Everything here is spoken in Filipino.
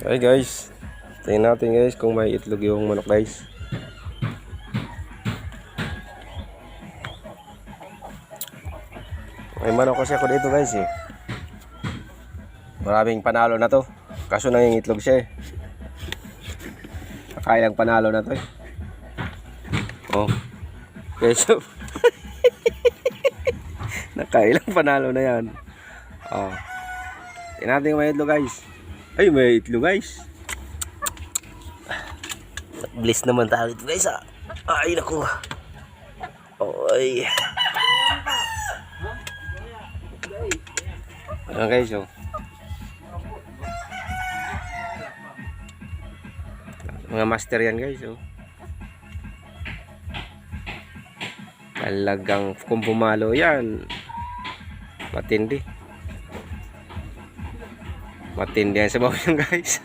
Okay guys, tingnan natin guys kung may itlog yung manok guys. May manok kasi ako dito guys eh. Maraming panalo na to. Kaso nangingitlog siya eh. Nakailang panalo na to eh. Oh. Okay, so nakailang panalo na yan. Oh. Tingnan natin kung may itlog guys. Ay, may itlog guys. Bliss naman tayo dito guys ah. Ay naku. Oy. Ayan guys oh. Mga master yan guys oh. Talagang kung pumalo yan, matindi. Matindi yan sa bawang guys.